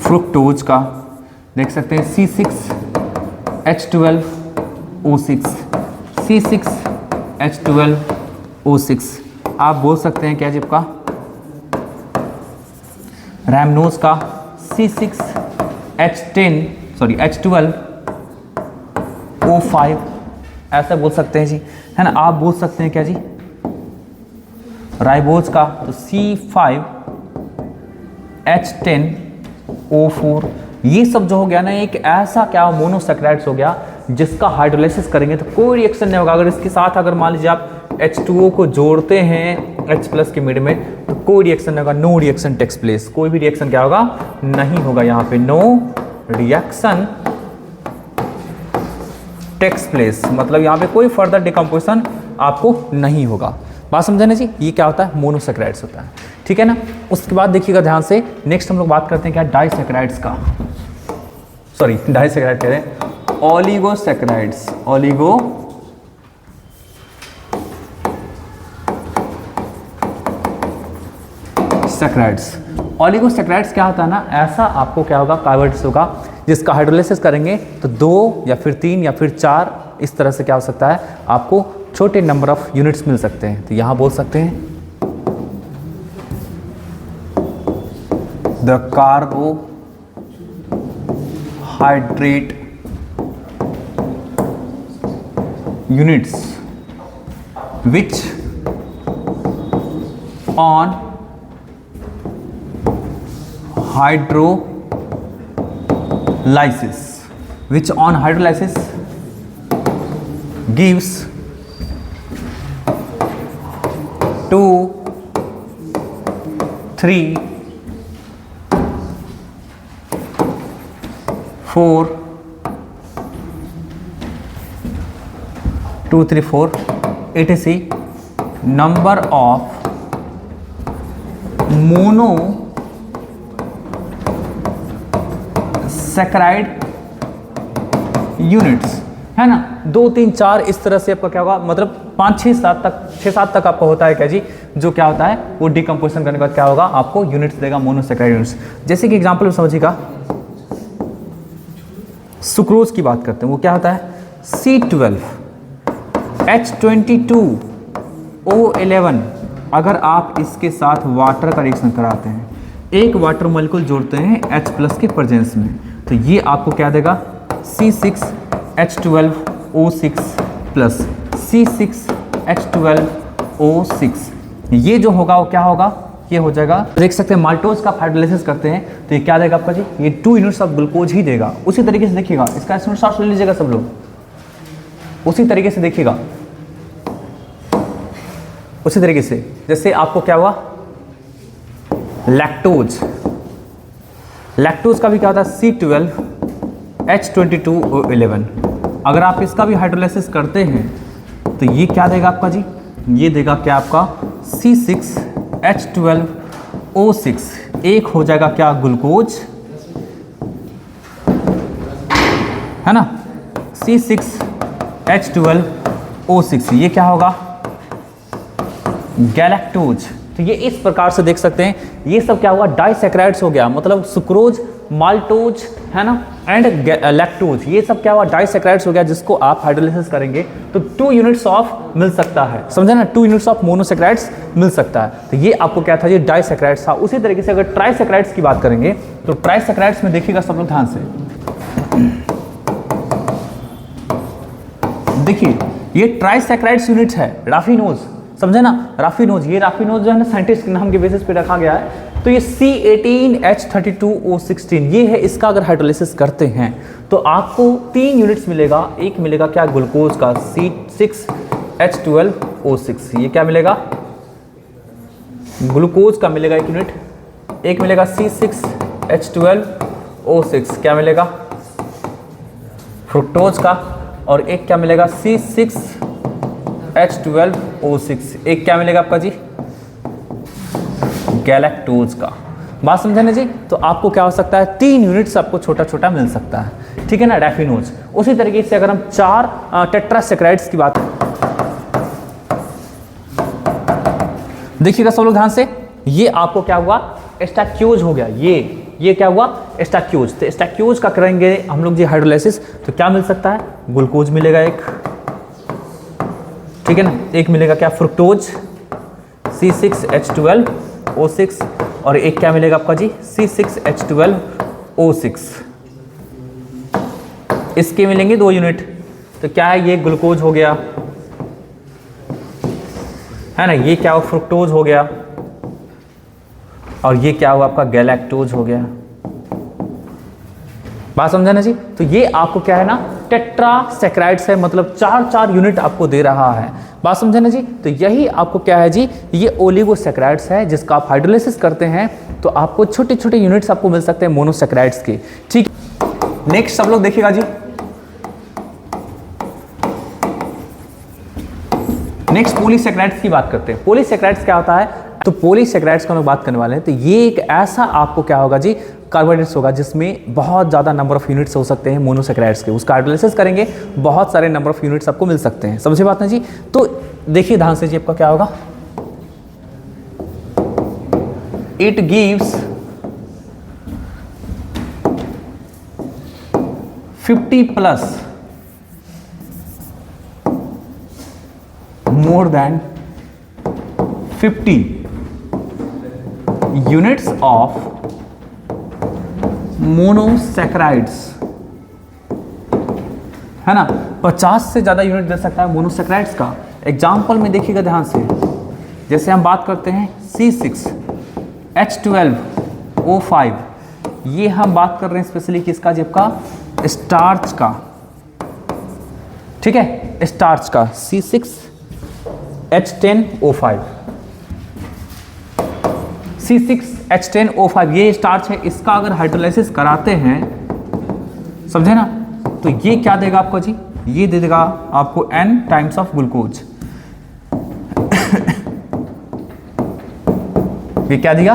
फ्रुक्टोज का, देख सकते हैं C6H12O6, C6H12O6। आप बोल सकते हैं क्या जी आपका, रैमनोज का H12O5, ऐसा बोल सकते हैं जी, है ना। आप बोल सकते हैं क्या जी, राइबोज का तो C5H10O4। ये सब जो हो गया ना, एक ऐसा क्या मोनोसैकेराइड्स हो गया जिसका हाइड्रोलाइसिस करेंगे तो कोई रिएक्शन नहीं होगा। अगर इसके साथ अगर मान लीजिए आप H2O को जोड़ते हैं H+ के मिड में तो कोई रिएक्शन नहीं होगा, नो रिएक्शन टेक्स प्लेस, कोई भी रिएक्शन क्या होगा, नहीं होगा, यहाँ पे नो रिएक्शन टेक्स प्लेस, मतलब यहाँ पे कोई फर्दर डिकम्पोजिशन आपको नहीं होगा। बात समझे ना जी, ये क्या होता है, मोनोसैकेराइड्स होता है, ठीक है ना। उसके बाद देखिएगा ध्यान से, नेक्स्ट हम लोग बात करते हैं क्या, डाइसैकेराइड्स का, सॉरी डाइसैकेराइड कह रहे हैं, ओलिगोसैकेराइड्स, ओलिगोसैकेराइड्स क्या होता है ना, ऐसा आपको क्या होगा, कार्बोहाइड्रेट्स होगा जिसका हाइड्रोलाइसिस करेंगे तो 2 या फिर 3 या फिर 4 इस तरह से क्या हो सकता है, आपको छोटे नंबर ऑफ यूनिट्स मिल सकते हैं। तो यहां बोल सकते हैं the carbohydrate units which on hydrolysis gives 2, 3, 4 etc number of monosaccharide units, है ना। 2, 3, 4 इस तरह से आपका क्या होगा, मतलब 5, 6, 7 तक आपका होता है क्या जी, जो क्या होता है वो डिकम्पोजिशन करने के बाद क्या होगा, आपको यूनिट्स देगा, मोनोसैकेराइड यूनिट्स। जैसे कि एग्जांपल में समझिएगा, सुक्रोज की बात करते हैं, वो क्या होता है, C12H22O11। अगर आप इसके साथ वाटर का रिएक्शन कराते हैं, एक वाटर मॉलिक्यूल जोड़ते हैं H+ के प्रेजेंस में, तो ये आपको क्या देगा, C6H12O6 प्लस C6H12O6। ये जो होगा वो क्या होगा, ये हो जाएगा, देख सकते हैं माल्टोज का हाइड्रोलाइसिस करते हैं तो ये क्या देगा आपका जी, ये 2 यूनिट्स ऑफ ग्लूकोज ही देगा। उसी तरीके से देखिएगा, इसका स्क्रीनशॉट ले लीजिएगा सब लोग, उसी तरीके से देखिएगा, उसी तरीके से जैसे आपको क्या हुआ, लैक्टोज लैक्टोज का भी क्या होता है C12H22O11। अगर आप इसका भी हाइड्रोलाइसिस करते हैं तो ये क्या देगा आपका जी, ये देगा क्या आपका C6H12O6। एक हो जाएगा क्या ग्लूकोज, है ना, C6H12O6, ये क्या होगा गैलेक्टोज। तो ये इस प्रकार से देख सकते हैं, ये सब क्या हुआ डाइसैकेराइड्स हो गया, मतलब सुक्रोज, माल्टोज, है ना, एंड लैक्टोज, ये सब क्या हुआ डाइसैकेराइड्स हो गया, जिसको आप हाइड्रोलाइसिस करेंगे तो 2 यूनिट्स ऑफ मिल सकता है, समझे ना, 2 यूनिट्स ऑफ मोनोसैकेराइड्स मिल सकता है। तो ये आपको क्या था, ये डाइसैकेराइड्स था। उसी तरीके से अगर ट्राइसैकेराइड्स की बात करेंगे तो ट्राइसैकेराइड्स में देखिएगा सब लोग ध्यान से, देखिए ये ट्राइसैकेराइड्स यूनिट है, राफिनोज, समझे ना, राफिनोज, ये राफिनोज जो है ना साइंटिस्ट के नाम के बेसिस पे रखा गया है। तो ये C18H32O16 ये है, इसका अगर हाइड्रोलाइसिस करते हैं तो आपको 3 यूनिट्स मिलेगा। एक मिलेगा क्या ग्लूकोज का C6H12O6, ये क्या मिलेगा ग्लूकोज का मिलेगा 1 यूनिट। एक मिलेगा C6H12O6, क्या मिलेगा फ्रुक्टोज का। और एक क्या मिलेगा C6H12O6, एक क्या मिलेगा आपका जी गैलेक्टोज का। बात समझे ना जी। तो आपको क्या हो सकता है 3 यूनिट्स आपको छोटा छोटा मिल सकता है, ठीक है ना, रैफिनोज। उसी तरीके से अगर हम 4 टेट्रासैकेराइड्स की बात देखिएगा सब लोग ध्यान से, ये आपको क्या हुआ स्टैक्योज हो गया, ये क्या हुआ स्टैक्योज। तो स्टैक्योज का करेंगे हम लोग जी हाइड्रोलाइसिस तो क्या मिल सकता है ग्लूकोज मिलेगा एक, ठीक है ना, एक मिलेगा क्या फ्रुक्टोज C6H12O6 और एक क्या मिलेगा आपका जी C6H12O6, इसके मिलेंगे 2 यूनिट। तो क्या है ये ग्लूकोज हो गया, है ना, ये क्या हुआ फ्रुक्टोज हो गया और ये क्या हुआ आपका गैलेक्टोज हो गया। बात समझा ना जी। तो ये आपको क्या है ना टेट्रासैकेराइड्स है, मतलब 4 यूनिट आपको दे रहा है। बात समझे ना जी। तो यही आपको क्या है जी, ये ओलिगोसैकेराइड्स है, जिसका आप हाइड्रोलाइसिस करते हैं तो आपको छोटे छोटे यूनिट्स आपको मिल सकते हैं मोनोसैकेराइड्स के, ठीक। नेक्स्ट सब लोग देखिएगा जी, नेक्स्ट पॉलीसैकेराइड्स की बात करते हैं। पॉलीसैकेराइड्स क्या होता है, तो पॉलीसैकेराइड्स का हम लोग बात करने वाले हैं। तो ये एक ऐसा आपको क्या होगा जी कार्बोहाइड्रेट्स होगा जिसमें बहुत ज़्यादा नंबर ऑफ यूनिट्स हो सकते हैं मोनोसैकेराइड्स के, उसका हाइड्रोलाइसिस करेंगे बहुत सारे नंबर ऑफ यूनिट्स आपको मिल सकते हैं, समझे बात ना जी। तो देखिए ध्यान से जी, आपका क्या होगा, it gives 50+ more than 50 units of monosaccharides, है ना, 50 से ज़्यादा यूनिट दे सकता है मोनोसैकेराइड्स का। एग्जाम्पल में देखिएगा ध्यान से, जैसे हम बात करते हैं C6H12O5, ये हम बात कर रहे हैं स्पेशली किसका, जिसका स्टार्च का, ठीक है, स्टार्च का C6H10O5, C6H10O5 ये स्टार्च है, इसका अगर हाइड्रोलाइसिस कराते हैं, समझे ना, तो ये क्या देगा आपको जी, ये दे देगा आपको N टाइम्स ऑफ ग्लूकोज। ये क्या दिया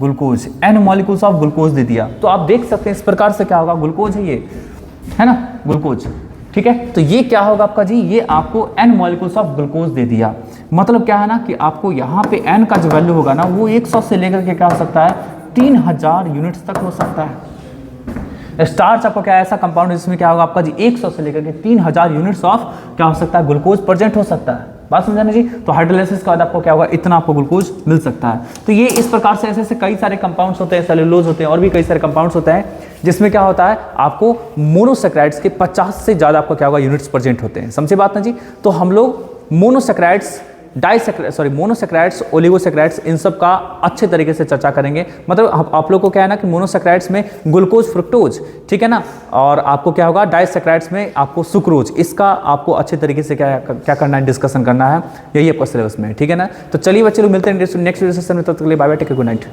glucose, N molecules of glucose दे दिया। तो आप देख सकते हैं इस प्रकार से क्या होगा, ग्लूकोज है ये, है ना, ग्लूकोज, ठीक है। तो ये क्या होगा आपका जी, ये आपको N मॉलिक्यूल्स ऑफ ग्लूकोज दे दिया। मतलब क्या है ना कि आपको यहाँ पे N का जो वैल्यू होगा ना वो 100 से लेकर के क्या हो सकता है 3000 यूनिट्स तक हो सकता है। स्टार्च आपको क्या ऐसा कंपाउंड जिसमें क्या होगा आपका जी 100 से लेकर के 3000 यूनिट्स ऑफ क्या हो सकता है ग्लूकोज प्रेजेंट हो सकता है। बात समझाने जी। तो हाइड्रोलाइसिस के बाद आपको क्या होगा, इतना आपको ग्लूकोज मिल सकता है। तो ये इस प्रकार से ऐसे कई सारे कंपाउंड्स होते हैं, सेलुलोज होते हैं और भी कई सारे कंपाउंड्स होते हैं जिसमें क्या होता है आपको मोनोसैकेराइड्स के 50 से ज़्यादा आपको क्या होगा यूनिट्स प्रेजेंट होते हैं। समझे बात ना जी। तो हम लोग मोनोसैकेराइड्स, मोनोसैकेराइड्स, ओलिगोसैकेराइड्स, इन सब का अच्छे तरीके से चर्चा करेंगे। मतलब आप लोग को क्या है ना कि मोनोसैकेराइड्स में ग्लूकोज, फ्रुक्टोज, ठीक है ना, और आपको क्या होगा डाइसैकेराइड्स में आपको सुक्रोज, इसका आपको अच्छे तरीके से क्या करना है, डिस्कशन करना है, यही आपका सिलेबस में, ठीक है ना। तो चलिए बच्चे लोग मिलते हैं नेक्स्ट वीडियो सेशन में, तब तक के लिए bye bye, take care, good night.